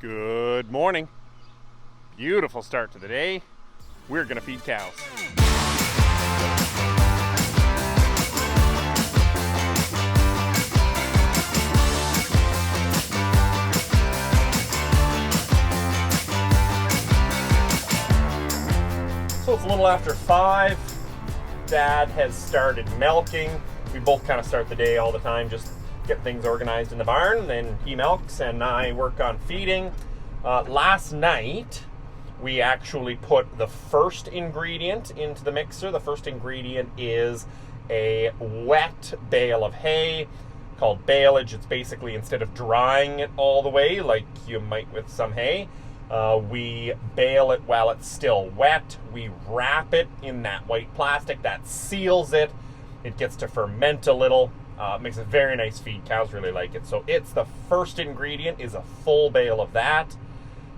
Good morning. Beautiful start to the day. We're gonna feed cows. So it's a little after 5. Dad has started milking. We both kind of start the day all the time, just get things organized in the barn. Then he milks and I work on feeding. Last night, we actually put the first ingredient into the mixer. The first ingredient is a wet bale of hay called baleage. It's basically, instead of drying it all the way like you might with some hay, we bale it while it's still wet. We wrap it in that white plastic that seals it. It gets to ferment a little. Makes a very nice feed. Cows really like it. So it's the first ingredient, is a full bale of that.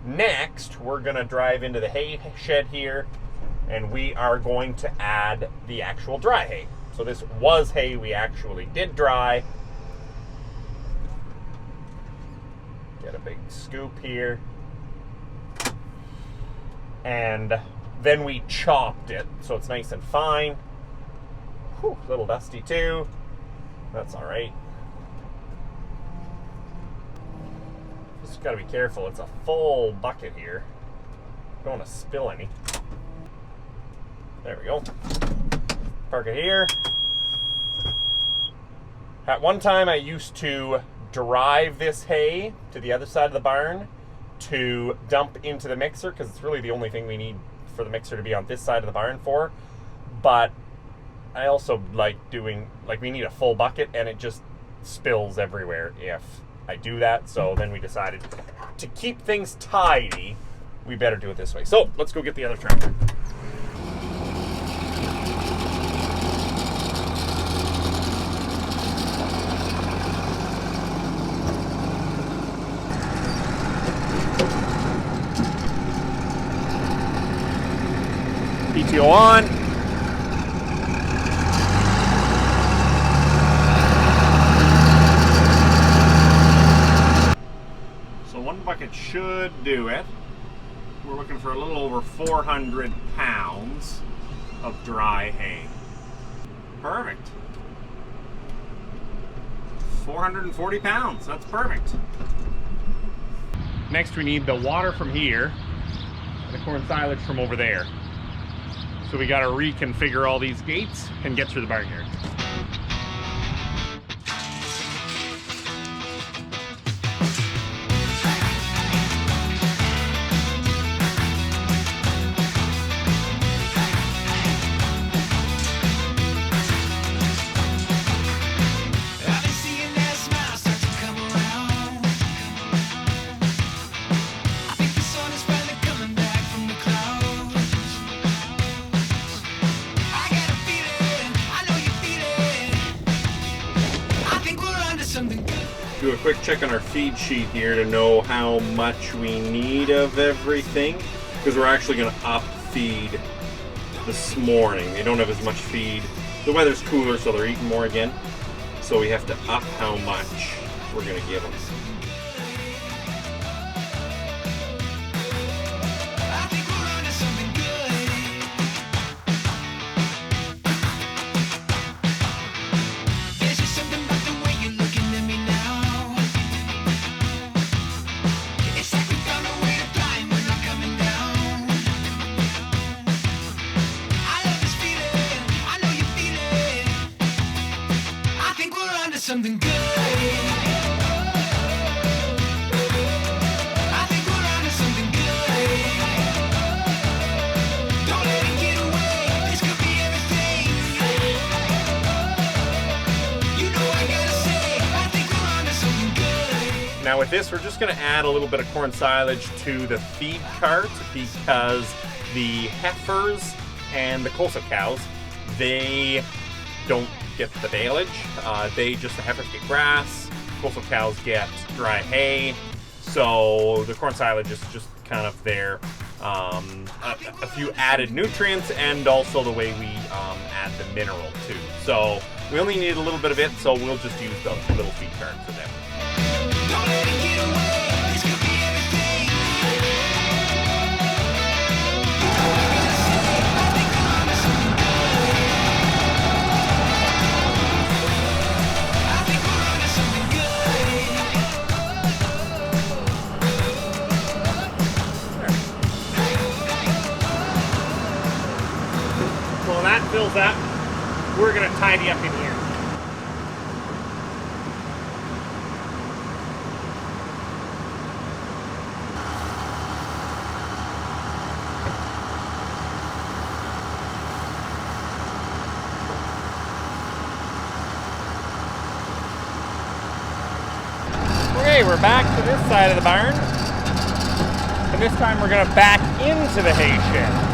Next, we're going to drive into the hay shed here, and we are going to add the actual dry hay. So this was hay we actually did dry. Get a big scoop here. And then we chopped it, so it's nice and fine. Whew, a little dusty too. That's all right. Just gotta be careful. It's a full bucket here. Don't want to spill any. There we go. Park it here. At one time, I used to drive this hay to the other side of the barn to dump into the mixer, because it's really the only thing we need for the mixer to be on this side of the barn for. But I also like doing, we need a full bucket and it just spills everywhere if I do that. So then we decided to keep things tidy, we better do it this way. So let's go get the other tractor. PTO on. Bucket should do it. We're looking for a little over 400 pounds of dry hay. Perfect. 440 pounds, that's perfect. Next we need the water from here, the corn silage from over there. So we gotta reconfigure all these gates and get through the barnyard. Do a quick check on our feed sheet here to know how much we need of everything, because we're actually going to up feed this morning. They don't have as much feed. The weather's cooler, so they're eating more again. So we have to up how much we're going to give them. Something good. I think we're onto something good. Don't let it get away. This could be everything. You know I gotta say, I think we're onto something good. Now with this, we're just going to add a little bit of corn silage to the feed cart, because the heifers and the Colsa cows, they don't get the baleage. The heifers get grass, Utensil cows get dry hay. So the corn silage is just kind of their a few added nutrients, and also the way we add the mineral too. So we only need a little bit of it, so we'll just use the little feed cart for them. Don't let it get away. This could be everything. fills up, we're gonna tidy up in here. Okay, we're back to this side of the barn. And this time we're gonna back into the hay shed.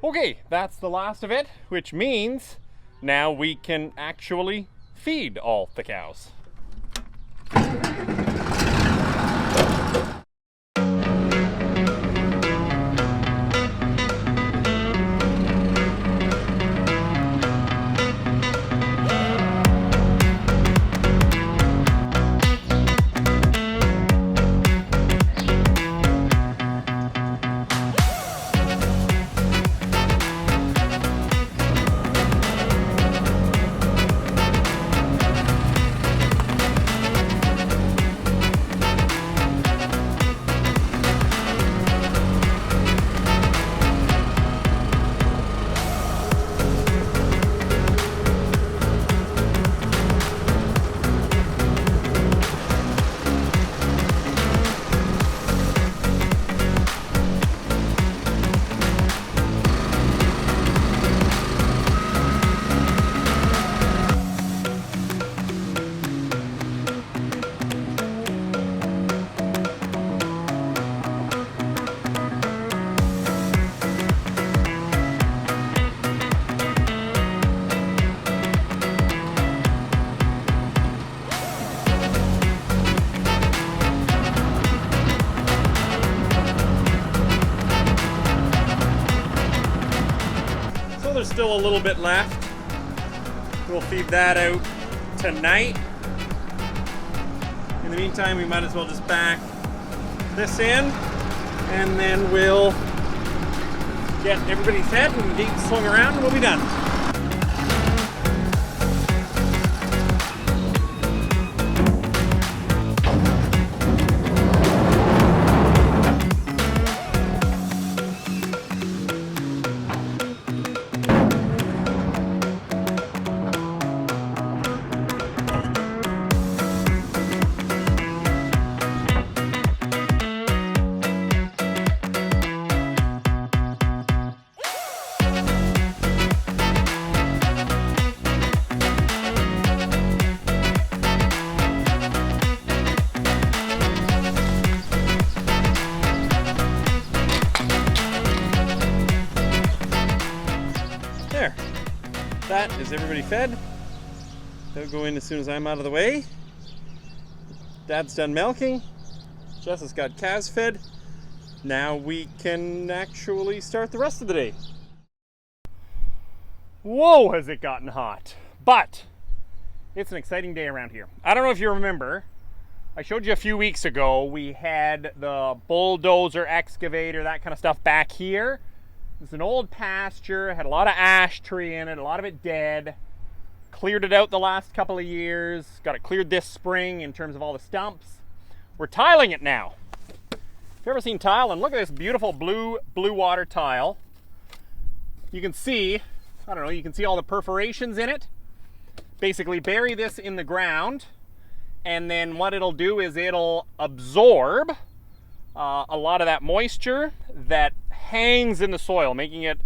Okay, that's the last of it, which means now we can actually feed all the cows. There's still a little bit left. We'll feed that out tonight. In the meantime, we might as well just back this in, and then we'll get everybody fed and gate swung around, and we'll be done. There. That is everybody fed. They'll go in as soon as I'm out of the way. Dad's done milking. Jess has got calves fed. Now we can actually start the rest of the day. Whoa, has it gotten hot. But it's an exciting day around here. I don't know if you remember, I showed you a few weeks ago, we had the bulldozer, excavator, that kind of stuff back here. It's an old pasture, had a lot of ash tree in it, a lot of it dead. Cleared it out the last couple of years, got it cleared this spring in terms of all the stumps. We're tiling it now. If you've ever seen tile, and look at this beautiful blue water tile. You can see, I don't know, you can see all the perforations in it. Basically bury this in the ground, and then what it'll do is it'll absorb a lot of that moisture that hangs in the soil, making it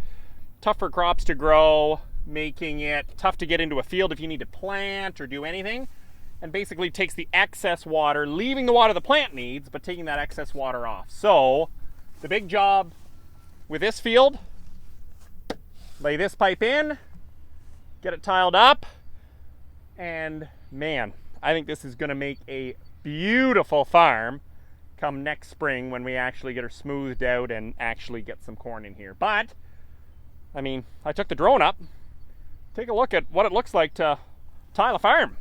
tough for crops to grow, making it tough to get into a field if you need to plant or do anything, and basically takes the excess water, leaving the water the plant needs, but taking that excess water off. So the big job with this field, lay this pipe in, get it tiled up, and man, I think this is going to make a beautiful farm come next spring when we actually get her smoothed out and actually get some corn in here. But I mean, I took the drone up. Take a look at what it looks like to tile a farm.